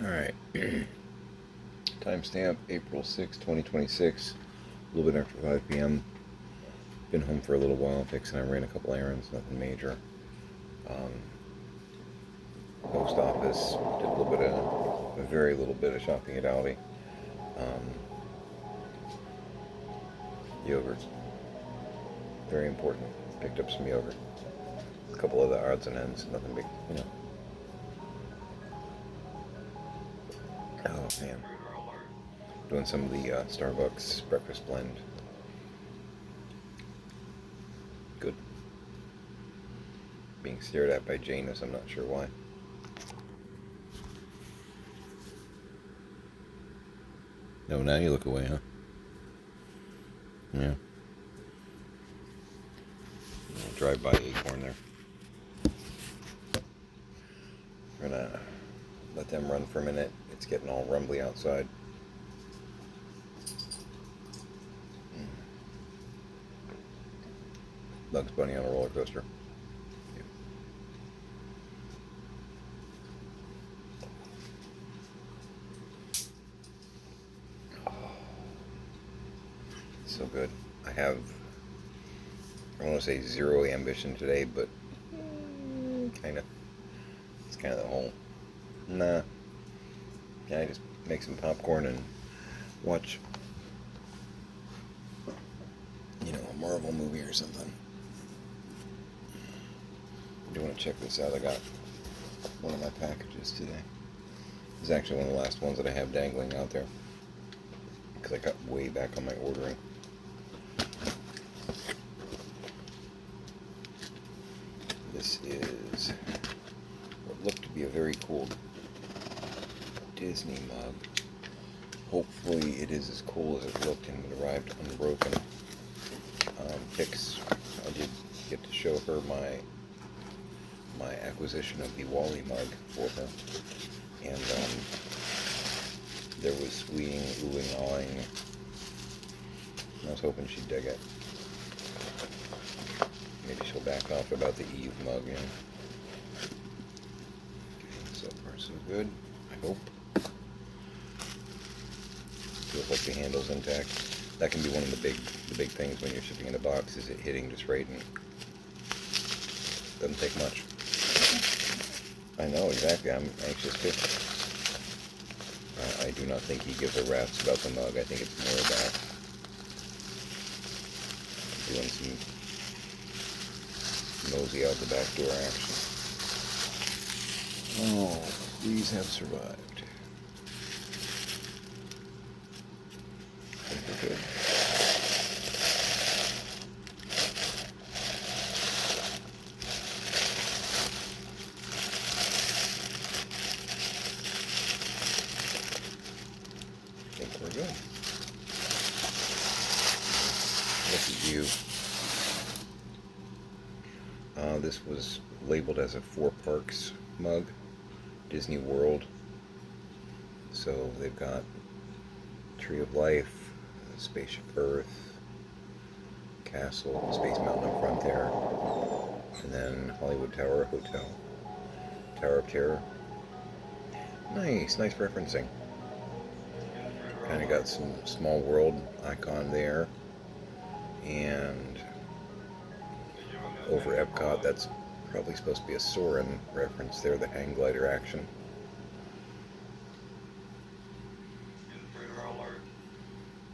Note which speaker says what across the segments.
Speaker 1: Alright. Timestamp April 6, 2026. A little bit after 5 p.m. Been home for a little while fixing. I ran a couple errands, nothing major. Post office, did a very little bit of shopping at Aldi. Yogurt. Very important. Picked up some yogurt. A couple of the odds and ends, nothing big, Oh man. Doing some of the Starbucks breakfast blend. Good. Being stared at by Janus, I'm not sure why. No, now you look away, huh? Yeah. Drive by Acorn there. We're gonna let them run for a minute. It's getting all rumbly outside. Bugs Bunny on a roller coaster. Yeah. Oh, so good. I don't want to say zero ambition today, but kind of. It's kind of the whole, nah. Can I just make some popcorn and watch, a Marvel movie or something? I do want to check this out. I got one of my packages today. It's actually one of the last ones that I have dangling out there, because I got way back on my ordering. This is what looked to be a very cool Disney mug. Hopefully it is as cool as it looked and it arrived unbroken. Pix, I did get to show her my acquisition of the Wally mug for her, and there was squeeing, oohing, awing. I was hoping she'd dig it. Maybe she'll back off about the Eve mug, Okay, so far so good, I hope. Feels like the handle's intact. That can be one of the big things when you're shipping in a box, is it hitting just right, and doesn't take much. I know, exactly. I'm anxious too. I do not think he gives a rat's about the mug. I think it's more about doing some nosy out the back door action. Oh, these have survived. I think we're good. I think we're good. Look at you. This was labeled as a 4 Parks mug, Disney World. So they've got Tree of Life, Spaceship Earth, Castle, Space Mountain up front there, and then Hollywood Tower Hotel, Tower of Terror. Nice referencing. Kind of got some Small World icon there, and over Epcot, that's probably supposed to be a Soarin' reference there, the hang glider action.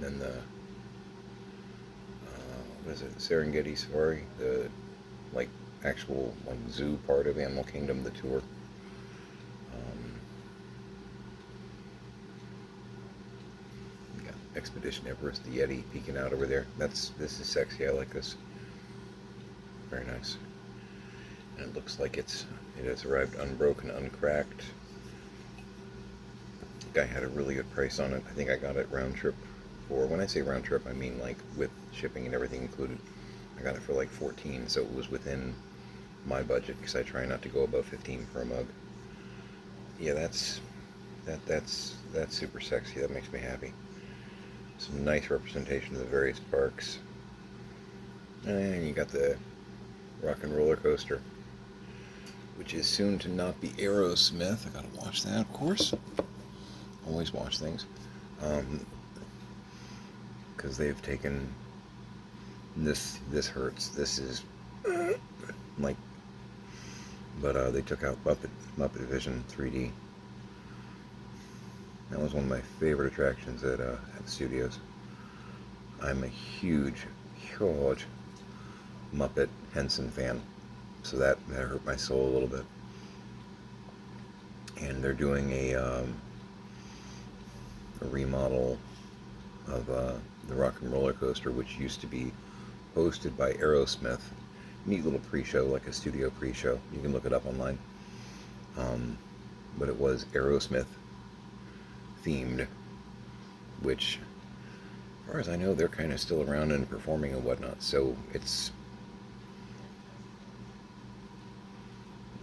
Speaker 1: Then the, what is it, Serengeti Safari, the, actual, zoo part of Animal Kingdom, the tour. We got Expedition Everest, the Yeti peeking out over there. This is sexy, I like this. Very nice. And it looks like it has arrived unbroken, uncracked. The guy had a really good price on it. I think I got it round trip for, when I say round trip, I mean with shipping and everything included. I got it for 14, so it was within my budget, because I try not to go above 15 for a mug. Yeah, that's super sexy. That makes me happy. Some nice representation of the various parks. And you got the Rock and Roller Coaster, which is soon to not be Aerosmith. I gotta watch that, of course. always watch things, because they've taken this. This hurts. This is like, but they took out Muppet Vision 3D. That was one of my favorite attractions at the studios. I'm a huge Muppet Henson fan, so that hurt my soul a little bit. And they're doing a remodel of the Rock and Roller Coaster, which used to be hosted by Aerosmith. Neat little pre-show, like a studio pre-show. You can look it up online. But it was Aerosmith themed, which, as far as I know, they're kind of still around and performing and whatnot. So it's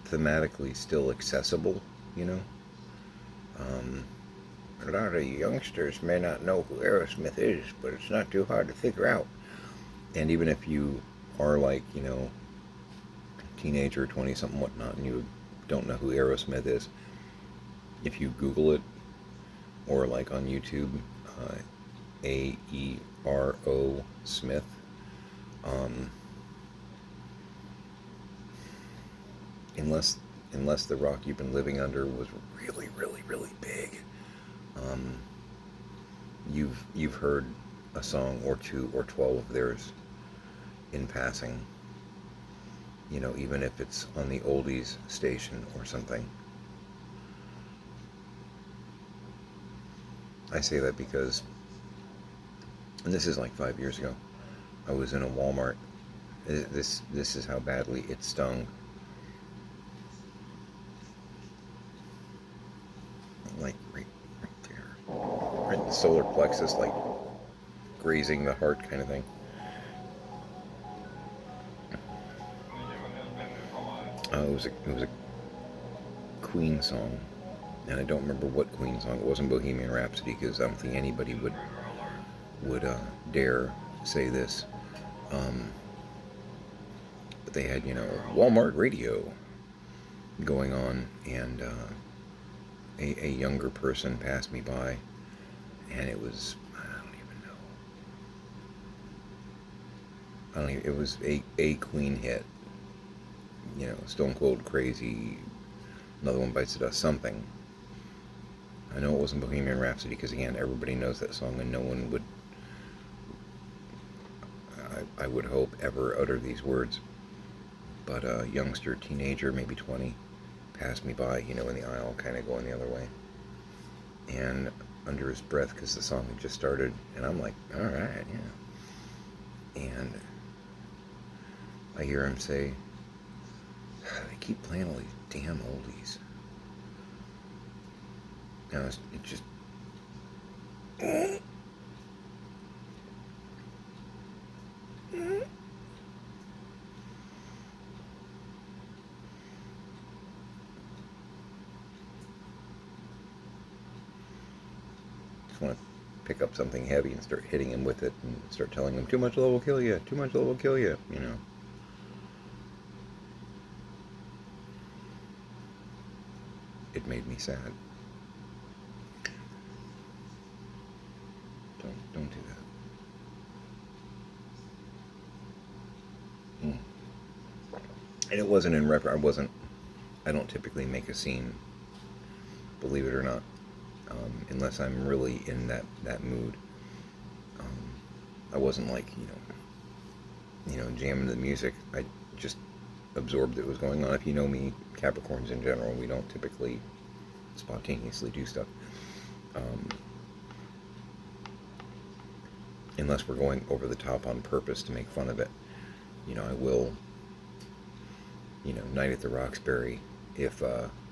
Speaker 1: thematically still accessible, you know. A lot of youngsters may not know who Aerosmith is, but it's not too hard to figure out. And even if you are like, you know, teenager, 20-something, whatnot, and you don't know who Aerosmith is, if you Google it, or like on YouTube, AERO Smith, unless the rock you've been living under was really, really, really big, you've heard a song or two or 12 of theirs in passing. You know, even if it's on the oldies station or something. I say that because, and this is like 5 years ago, I was in a Walmart. This is how badly it stung. Like right there, right in the solar plexus, like grazing the heart, kind of thing. It was a Queen song, and I don't remember what Queen song. It wasn't Bohemian Rhapsody, because I don't think anybody would dare say this. But they had, you know, Walmart radio going on, and a younger person passed me by, and it was, it was a Queen hit. You know, Stone Cold Crazy, Another One Bites the Dust, something. I know it wasn't Bohemian Rhapsody, because again, everybody knows that song, and no one would, I would hope, ever utter these words. But a youngster, teenager, maybe 20, passed me by, you know, in the aisle, kind of going the other way. And under his breath, because the song had just started, and I'm like, alright, yeah. And I hear him say, they keep playing all these damn oldies. Now it just, just want to pick up something heavy and start hitting him with it, and start telling him, too much love will kill you, too much love will kill you, you know. It made me sad. Don't do that. And it wasn't in reference. I don't typically make a scene, believe it or not, unless I'm really in that mood. I wasn't like, you know, jamming the music. I just absorbed it was going on. If you know me, Capricorns in general, we don't typically spontaneously do stuff. Unless we're going over the top on purpose to make fun of it. You know, I will, you know, Night at the Roxbury, if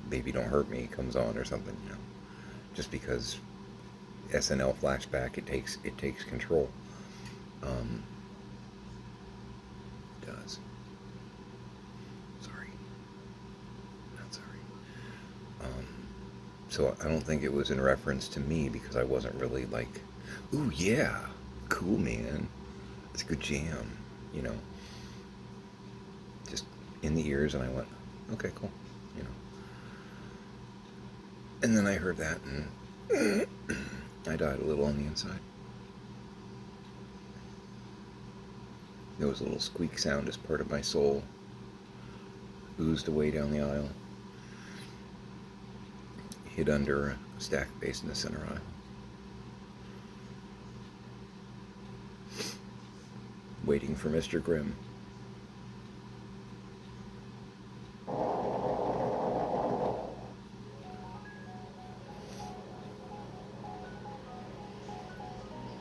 Speaker 1: Baby Don't Hurt Me comes on or something, you know. Just because SNL flashback, it takes control. It does. Sorry. Not sorry. So I don't think it was in reference to me, because I wasn't really like, ooh yeah, cool man, it's a good jam, you know. Just in the ears, and I went, okay, cool, you know. And then I heard that, and I died a little on the inside. There was a little squeak sound as part of my soul oozed away down the aisle, hid under a stack base in the center aisle. Waiting for Mr. Grimm.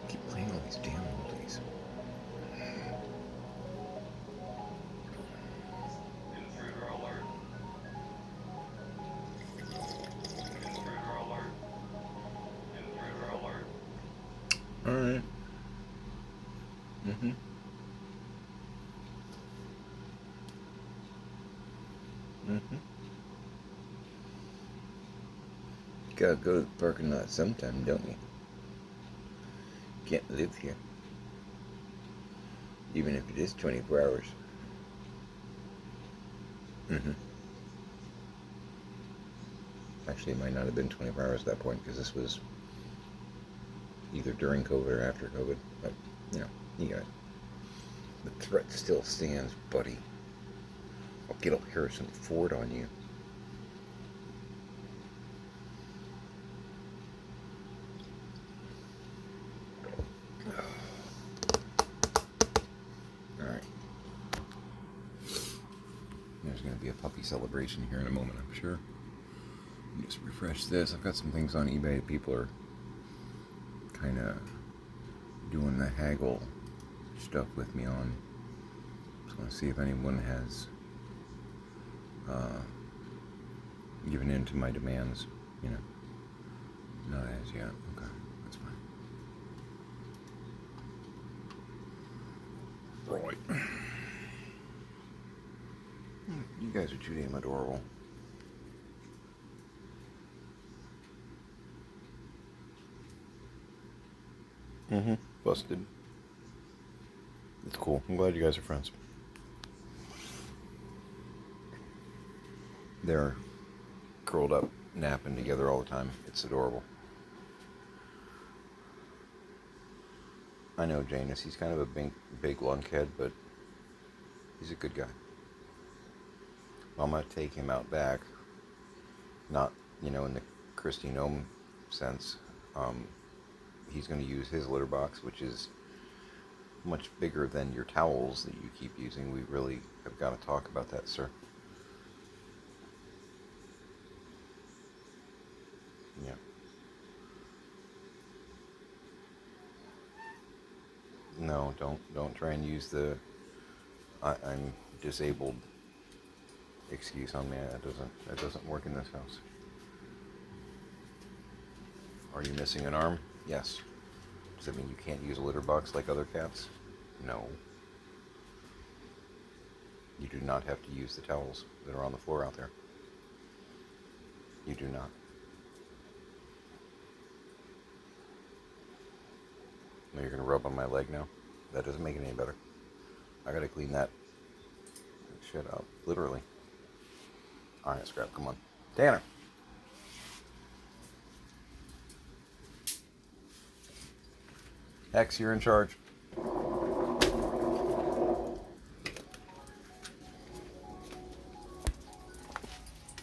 Speaker 1: Keep playing all these damn oldies.
Speaker 2: Intruder alert. Intruder alert. Intruder alert.
Speaker 1: Alright. You gotta go to the parking lot sometime, don't you? Can't live here. Even if it is 24 hours. Actually, it might not have been 24 hours at that point, because this was either during COVID or after COVID. But, you got it. The threat still stands, buddy. I'll get up Harrison Ford on you. Alright. There's going to be a puppy celebration here in a moment, I'm sure. Just refresh this. I've got some things on eBay. People are kind of doing the haggle stuff with me on. Just want to see if anyone has given in to my demands. Not as yet. Okay, that's fine. Right. You guys are too damn adorable. Busted. It's cool. I'm glad you guys are friends. They're curled up, napping together all the time. It's adorable. I know Janus. He's kind of a big lunkhead, but he's a good guy. Well, I'm going to take him out back. Not, in the Christy Gnome sense. He's going to use his litter box, which is much bigger than your towels that you keep using. We really have got to talk about that, sir. Yeah. No, don't try and use the I'm disabled excuse on me. That doesn't work in this house. Are you missing an arm? Yes. Does that mean you can't use a litter box like other cats? No. You do not have to use the towels that are on the floor out there. You do not. Now you're going to rub on my leg now? That doesn't make it any better. I got to clean that shit up. Literally. Alright, Scrap, come on. Tanner! X, you're in charge. Come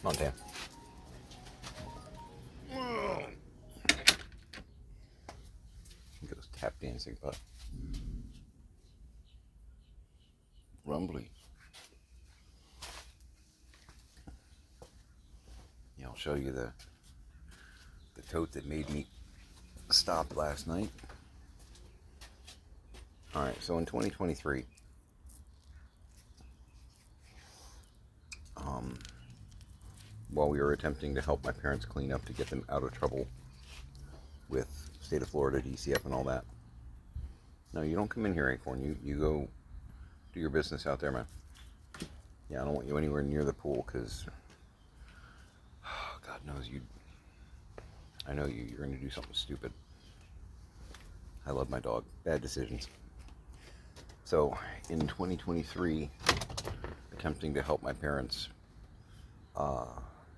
Speaker 1: on, Dan. Look at those tap dancing butt. Rumbly. Yeah, I'll show you the tote that made me stop last night. Alright, so in 2023, while we were attempting to help my parents clean up to get them out of trouble with state of Florida, DCF, and all that. No, you don't come in here, Acorn. You go do your business out there, man. Yeah, I don't want you anywhere near the pool, because God knows I know you're going to do something stupid. I love my dog. Bad decisions. So, in 2023, attempting to help my parents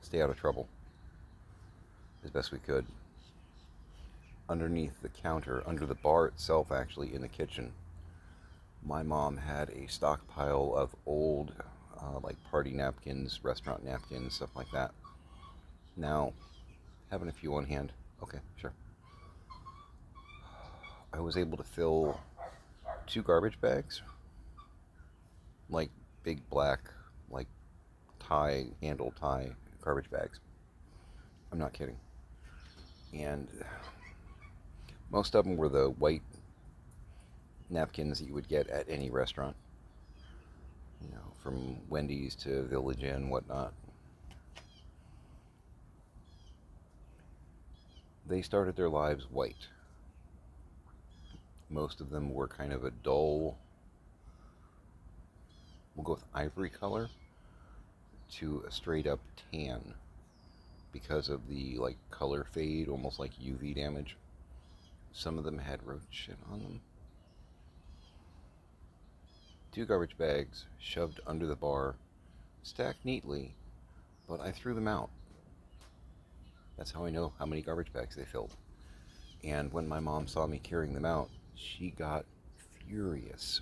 Speaker 1: stay out of trouble as best we could, underneath the counter, under the bar itself, actually, in the kitchen, my mom had a stockpile of old, like party napkins, restaurant napkins, stuff like that. Now, having a few on hand, okay, sure. I was able to fill 2 garbage bags, like big black, like handle tie garbage bags. I'm not kidding. And most of them were the white napkins that you would get at any restaurant, from Wendy's to Village Inn, whatnot. They started their lives white. Most of them were kind of a dull, we'll go with ivory color, to a straight up tan because of the color fade, almost like UV damage. Some of them had roach shit on them. 2 garbage bags shoved under the bar, stacked neatly, but I threw them out. That's how I know how many garbage bags they filled. And when my mom saw me carrying them out, she got furious.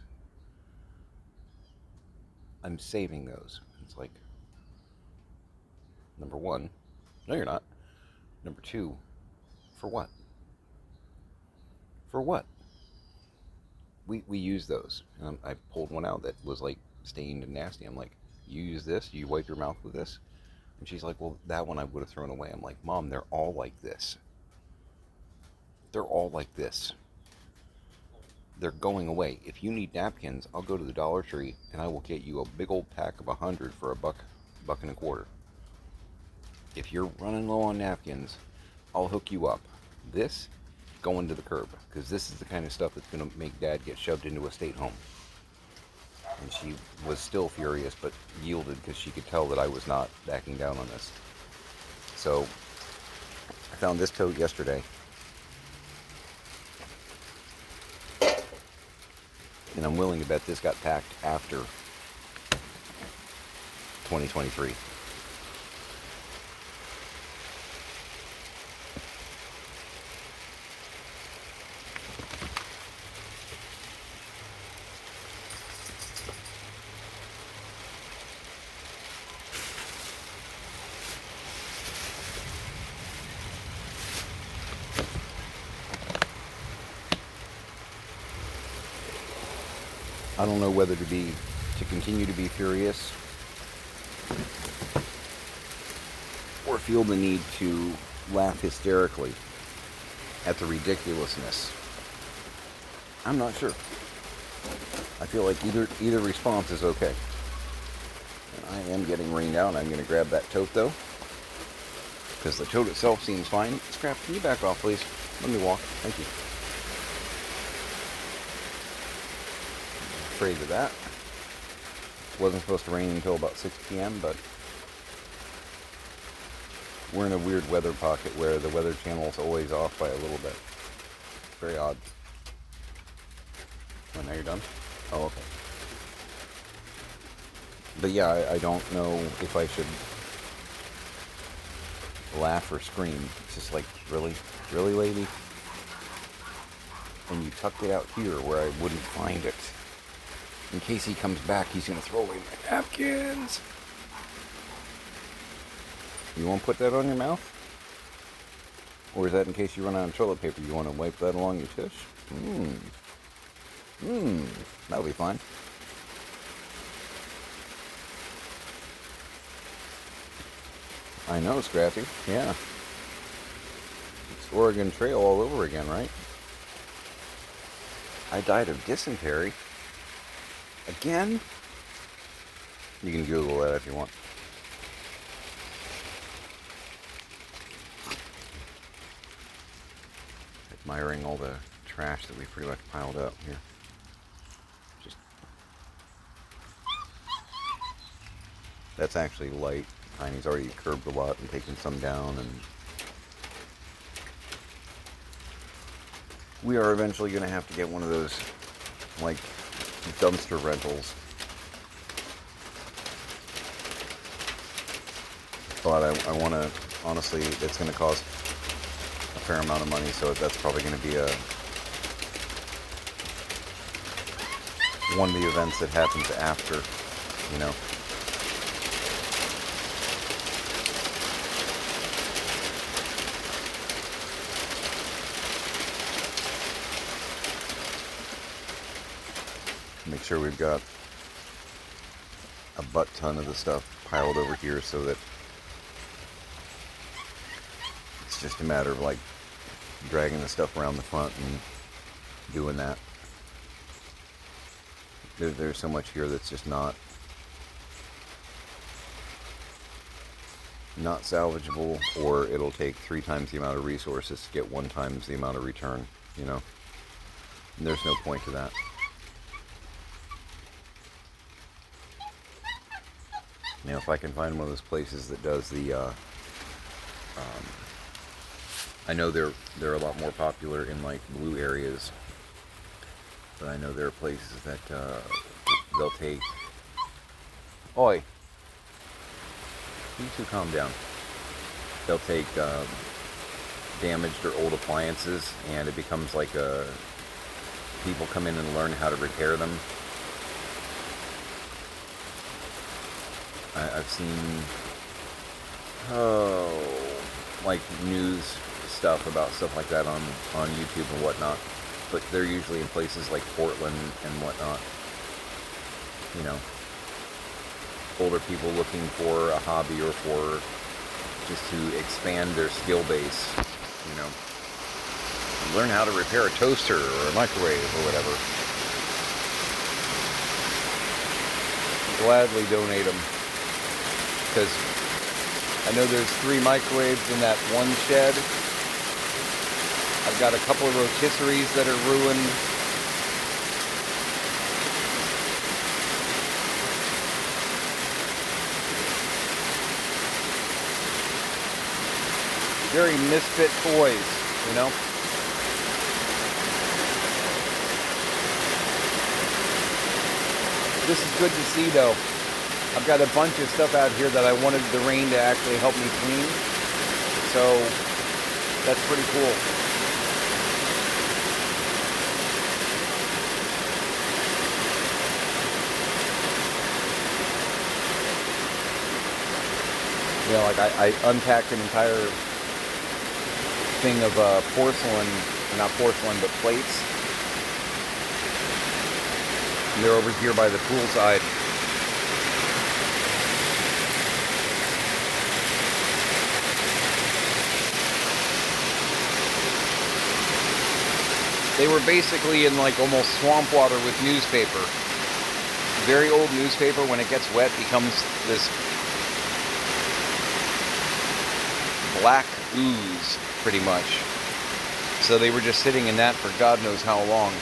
Speaker 1: I'm saving those. It's like, number 1, no you're not. Number 2, for what? For what? We use those. I pulled one out that was stained and nasty. I'm like, you use this? You wipe your mouth with this? And she's like, well, that one I would have thrown away. I'm like, Mom, they're all like this. They're all like this. They're going away. If you need napkins, I'll go to the Dollar Tree and I will get you a big old pack of 100 for $1.25. If you're running low on napkins, I'll hook you up. This, going to the curb, because this is the kind of stuff that's going to make Dad get shoved into a state home. And she was still furious, but yielded because she could tell that I was not backing down on this. So I found this tote yesterday, and I'm willing to bet this got packed after 2023. I don't know whether to continue to be furious or feel the need to laugh hysterically at the ridiculousness. I'm not sure. I feel like either response is okay. And I am getting rained out. I'm going to grab that tote though, because the tote itself seems fine. Scrap, can you back off, please? Let me walk. Thank you. Afraid of that. Wasn't supposed to rain until about 6 p.m., but we're in a weird weather pocket where the weather channel is always off by a little bit. Very odd. Oh, now you're done? Oh, okay. But yeah, I don't know if I should laugh or scream. It's just like, really? Really, lady? And you tucked it out here where I wouldn't find it. In case he comes back, he's going to throw away my napkins. You won't put that on your mouth? Or is that in case you run out of toilet paper? You want to wipe that along your tush? That'll be fine. I know, Scrappy. Yeah. It's Oregon Trail all over again, right? I died of dysentery. Again? You can Google that if you want. Admiring all the trash that we pretty much piled up here. That's actually light. Tiny's already curbed a lot and taken some down, and we are eventually going to have to get one of those, dumpster rentals. But I want to, honestly, it's going to cost fair amount of money, so that's probably going to be one of the events that happens after, you know. Make sure we've got a butt ton of the stuff piled over here so that it's just a matter of like dragging the stuff around the front and doing that. There's so much here that's just not salvageable, or it'll take 3 times the amount of resources to get 1 times the amount of return, you know. And there's no point to that. You know, if I can find one of those places that does the, I know they're a lot more popular in like blue areas, but I know there are places that they'll take. Oi, you two calm down. They'll take damaged or old appliances, and it becomes like people come in and learn how to repair them. I've seen, like news stuff about stuff like that on YouTube and whatnot, but they're usually in places like Portland and whatnot. You know, older people looking for a hobby or for just to expand their skill base, you know. Learn how to repair a toaster or a microwave or whatever. Gladly donate them. Because I know there's 3 microwaves in that one shed. I've got a couple of rotisseries that are ruined. Very misfit toys, you know. This is good to see though. I've got a bunch of stuff out here that I wanted the rain to actually help me clean. So that's pretty cool. You know, like I unpacked an entire thing of porcelain, not porcelain, but plates. And they're over here by the poolside. They were basically in like almost swamp water with newspaper. Very old newspaper, when it gets wet, becomes this black ooze, pretty much. So they were just sitting in that for God knows how long.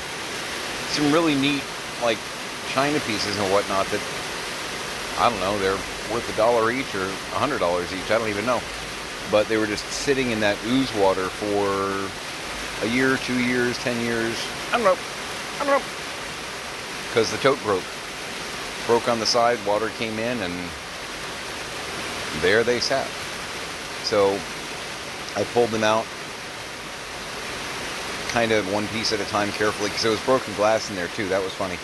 Speaker 1: Some really neat, like, china pieces and whatnot that, I don't know, they're worth $1 each or $100 each, I don't even know. But they were just sitting in that ooze water for a year, 2 years, 10 years, I don't know, because the tote broke on the side, water came in, and there they sat. So I pulled them out, kind of one piece at a time, carefully, because there was broken glass in there too. That was funny.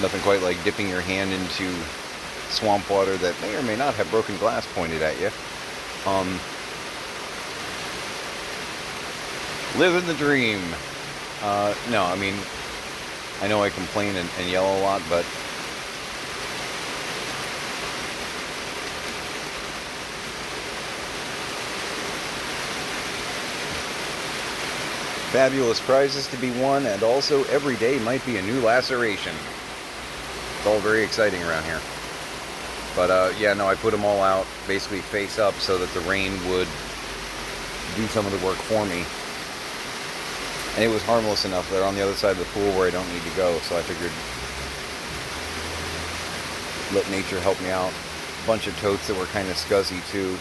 Speaker 1: Nothing quite like dipping your hand into swamp water that may or may not have broken glass pointed at you. Living the dream. No, I mean, I know I complain and yell a lot, but fabulous prizes to be won, and also every day might be a new laceration. It's all very exciting around here. But yeah, no, I put them all out basically face up so that the rain would do some of the work for me. And it was harmless enough. They're on the other side of the pool where I don't need to go, so I figured let nature help me out. A bunch of totes that were kind of scuzzy too,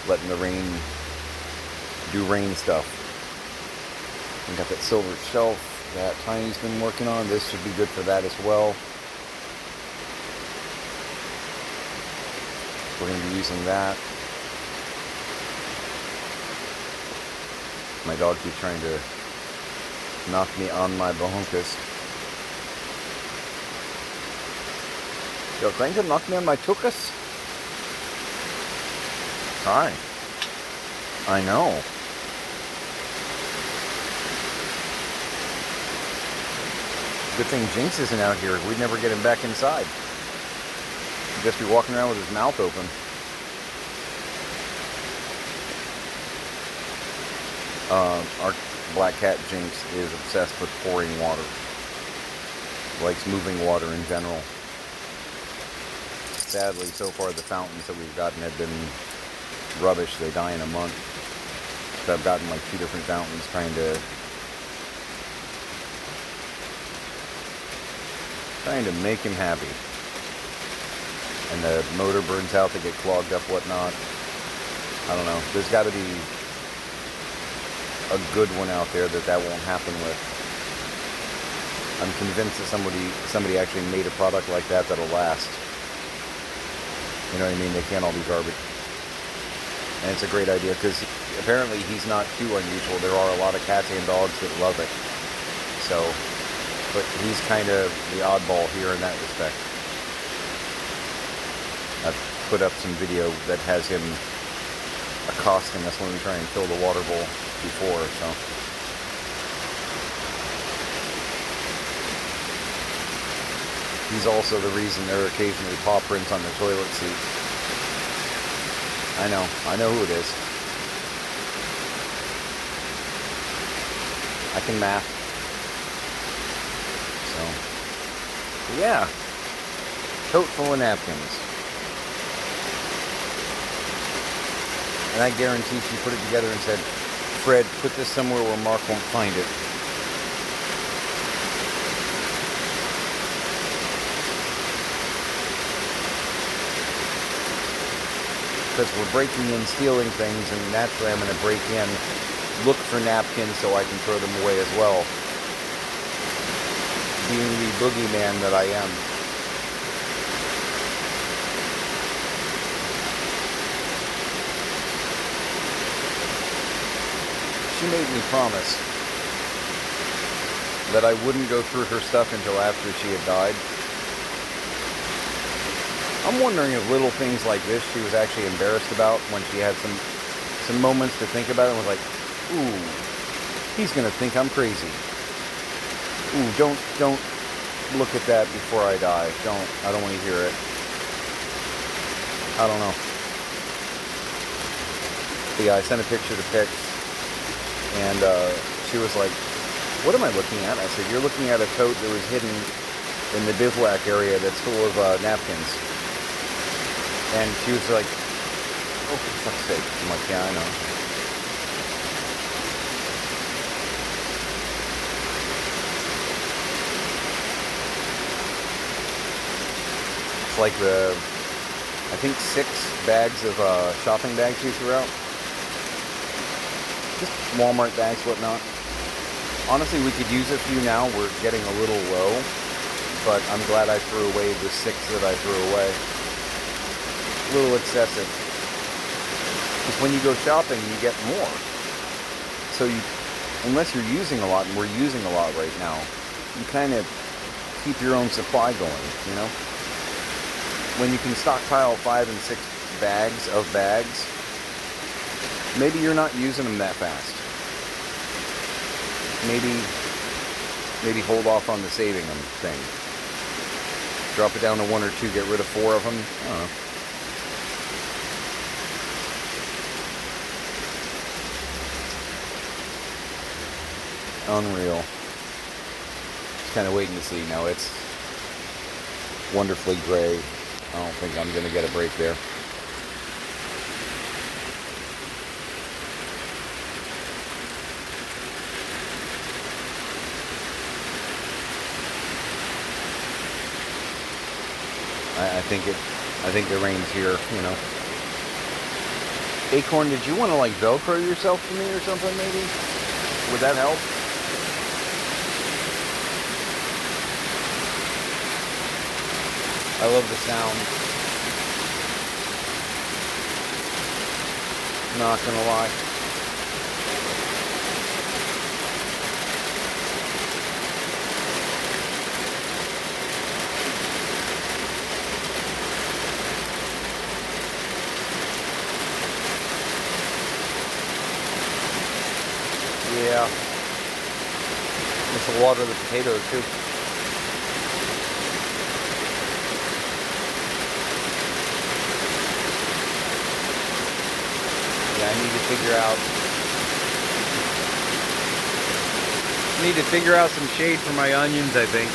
Speaker 1: letting the rain do rain stuff. And got that silver shelf that Tiny's been working on. This should be good for that as well. We're going to be using that. My dog keeps trying to knock me on my bahunkus. You're trying to knock me on my tuchus? Hi. I know. Good thing Jinx isn't out here. We'd never get him back inside. He'd just be walking around with his mouth open. Our black cat Jinx is obsessed with pouring water. Likes moving water in general. Sadly, so far the fountains that we've gotten have been rubbish. They die in a month. So I've gotten like 2 different fountains trying to make him happy. And the motor burns out, they get clogged up, whatnot. I don't know. There's got to be a good one out there that won't happen with. I'm convinced that somebody actually made a product like that'll last. You know what I mean? They can't all be garbage. And it's a great idea because apparently he's not too unusual. There are a lot of cats and dogs that love it. So, but he's kind of the oddball here in that respect. I've put up some video that has him accosting us when we try and fill the water bowl before, so. He's also the reason there are occasionally paw prints on the toilet seat. I know who it is. I can math. So, yeah. Tote full of napkins. And I guarantee she put it together and said, Fred, put this somewhere where Mark won't find it. Because we're breaking in, stealing things, and naturally I'm going to break in, look for napkins so I can throw them away as well. Being the boogeyman that I am. She made me promise that I wouldn't go through her stuff until after she had died. I'm wondering if little things like this she was actually embarrassed about when she had some moments to think about it and was like, ooh, he's gonna think I'm crazy. Ooh, don't look at that before I die. I don't want to hear it. I don't know. But yeah, I sent a picture to Pix, and she was like, what am I looking at? I said, you're looking at a tote that was hidden in the bivouac area that's full of napkins. And she was like, oh, for fuck's sake. I'm like, yeah, I know. It's like I think 6 bags of shopping bags she threw out. Just Walmart bags, whatnot. Honestly, we could use a few now. We're getting a little low. But I'm glad I threw away the 6 that I threw away. A little excessive. Because when you go shopping, you get more. So unless you're using a lot, and we're using a lot right now, you kind of keep your own supply going, you know? When you can stockpile 5 and 6 bags of bags, maybe you're not using them that fast. Maybe hold off on the saving them thing. Drop it down to 1 or 2, get rid of 4 of them. I don't know. Unreal. Just kind of waiting to see. Now it's wonderfully gray. I don't think I'm going to get a break there. I think the rain's here, you know. Acorn, did you want to like Velcro yourself to me or something maybe? Would that help? I love the sound. Not gonna lie. Yeah. This will water the potatoes too. Yeah, I need to figure out some shade for my onions, I think.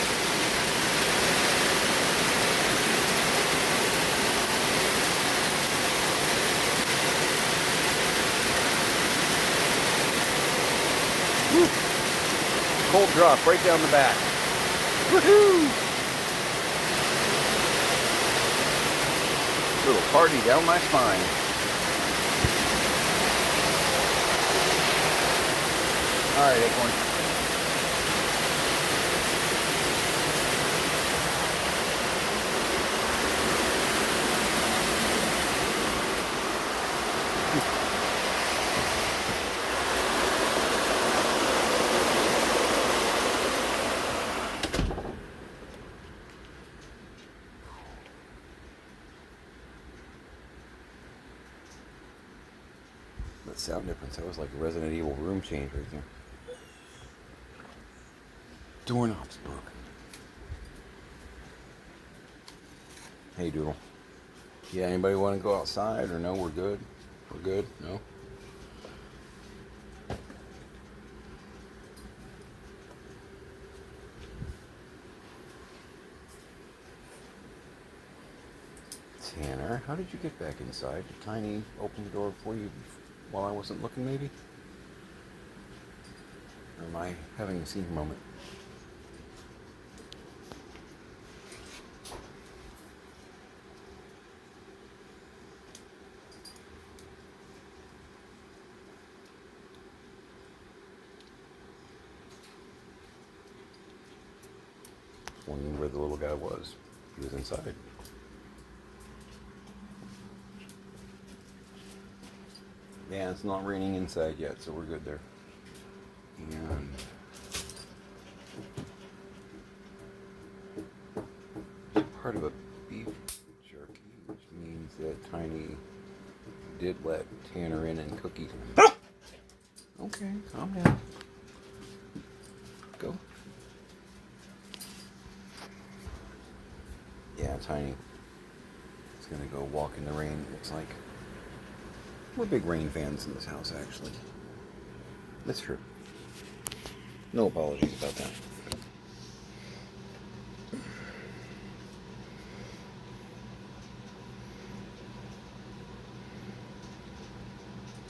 Speaker 1: Woo. Cold drop right down the back. Woohoo! Little party down my spine. All right, Acorn. That sound difference, that was like a Resident Evil room change right there. Doorknob's broken. Hey, Doodle. Yeah, anybody want to go outside or no? We're good? We're good? No? Tanner, how did you get back inside? Did Tiny open the door for you while I wasn't looking, maybe? Or am I having a senior moment? Wondering where the little guy was. He was inside. Yeah, it's not raining inside yet, so we're good there. And part of a beef jerky, which means that Tiny did let Tanner in and cookies. Okay, calm down. Go. Yeah, Tiny is gonna go walk in the rain, looks like. We're big rain fans in this house, actually. That's true. No apologies about that.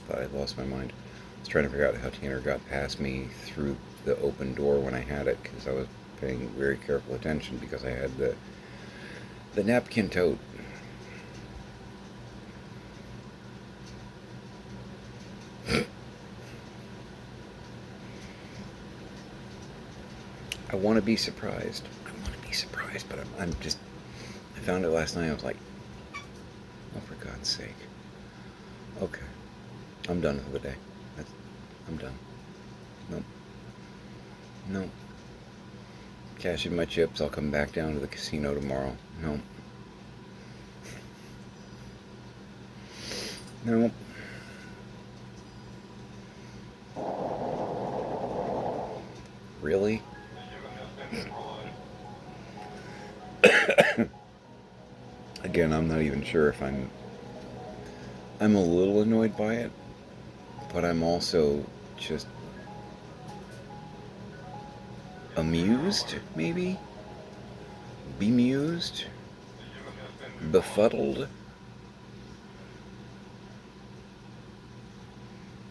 Speaker 1: Thought I'd lost my mind. I was trying to figure out how Tanner got past me through the open door when I had it, because I was paying very careful attention because I had the napkin tote. I want to be surprised. But I'm just. I found it last night. I was like, oh, for God's sake. Okay. I'm done for the day. I'm done. Nope. Cash in my chips. I'll come back down to the casino tomorrow. Nope. Really? Again, I'm not even sure if I'm a little annoyed by it, but I'm also just amused, maybe? Bemused? Befuddled?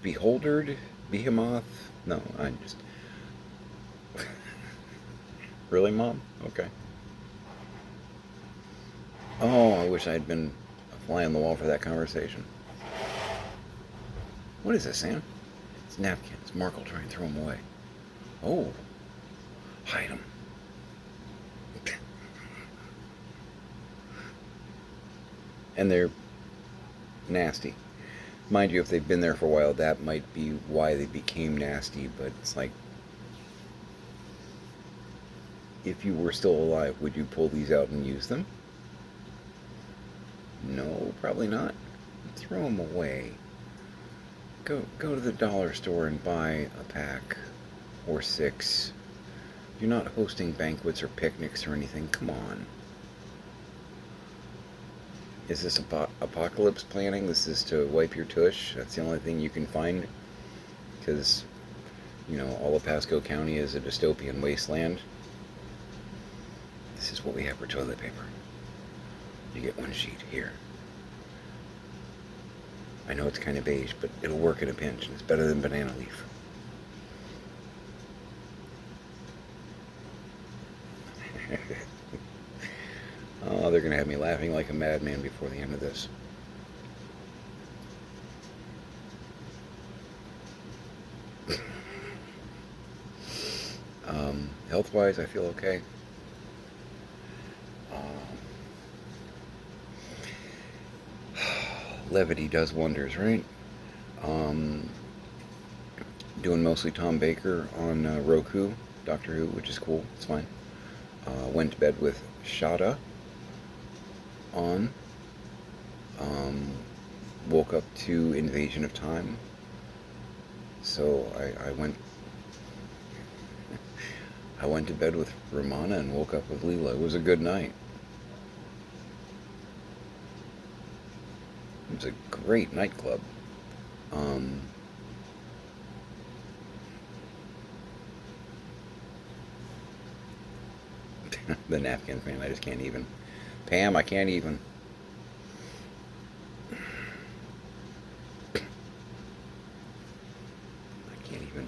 Speaker 1: Beholdered? Behemoth? No, I just... Really, Mom? Okay. Oh, I wish I'd been a fly on the wall for that conversation. What is this, Sam? It's napkins. Mark will try and throw them away. Oh. Hide them. And they're nasty. Mind you, if they've been there for a while, that might be why they became nasty, but it's like, if you were still alive, would you pull these out and use them? No, probably not. Throw them away. Go to the dollar store and buy a pack or 6. You're not hosting banquets or picnics or anything. Come on. Is this apocalypse planning? This is to wipe your tush? That's the only thing you can find? Because, all of Pasco County is a dystopian wasteland. This is what we have for toilet paper. You get 1 sheet here. I know it's kind of beige, but it'll work in a pinch, and it's better than banana leaf. Oh, they're going to have me laughing like a madman before the end of this. Health-wise, I feel okay. Levity does wonders, right? Doing mostly Tom Baker on Roku, Doctor Who, which is cool. It's fine. Went to bed with Shada on. Woke up to Invasion of Time. So I went to bed with Romana and woke up with Leela. It was a good night. It was a great nightclub. The napkins, man, I just can't even. Pam, I can't even. I can't even.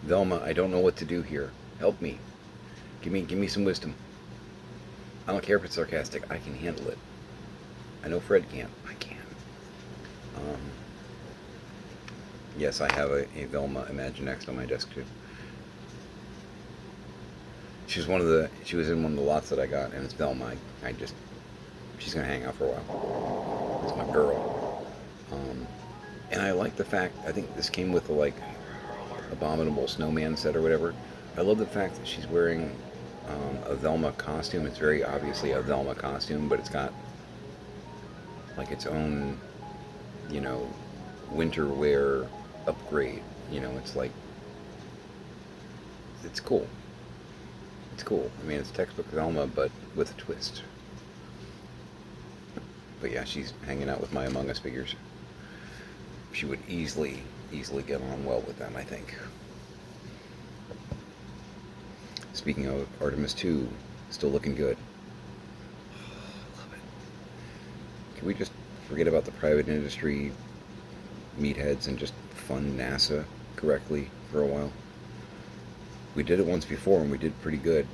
Speaker 1: Velma, I don't know what to do here. Help me. Give me some wisdom. I don't care if it's sarcastic. I can handle it. I know Fred can't. I can. Yes, I have a Velma Imaginext on my desk too. She was in one of the lots that I got, and it's Velma. She's gonna hang out for a while. It's my girl. And I like the fact, I think this came with the Abominable Snowman set or whatever. I love the fact that she's wearing a Velma costume. It's very obviously a Velma costume, but it's got its own, winter wear upgrade. It's cool. It's cool. I mean, it's textbook Velma, but with a twist. But yeah, she's hanging out with my Among Us figures. She would easily get on well with them, I think. Speaking of Artemis 2, still looking good. Love it. Can we just forget about the private industry meatheads and just fund NASA correctly for a while? We did it once before and we did pretty good.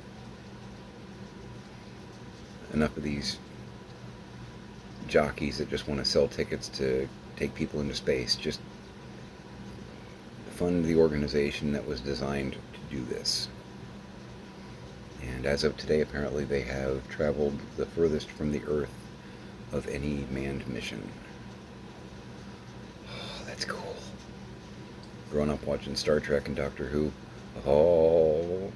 Speaker 1: Enough of these jockeys that just want to sell tickets to take people into space. Just fund the organization that was designed to do this. And as of today, apparently they have traveled the furthest from the Earth of any manned mission. Oh, that's cool. Growing up watching Star Trek and Doctor Who. Oh.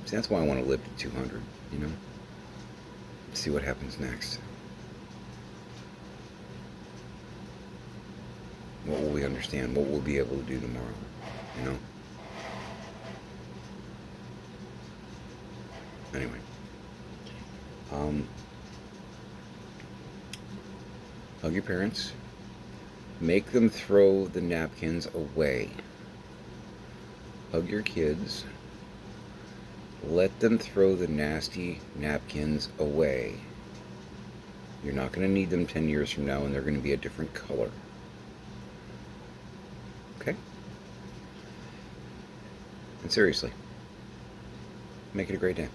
Speaker 1: See, that's why I want to live to 200, See what happens next. What will we understand? What we'll be able to do tomorrow, Anyway. Hug your parents. Make them throw the napkins away. Hug your kids. Let them throw the nasty napkins away. You're not going to need them 10 years from now, and they're going to be a different color. Okay? And seriously, make it a great day.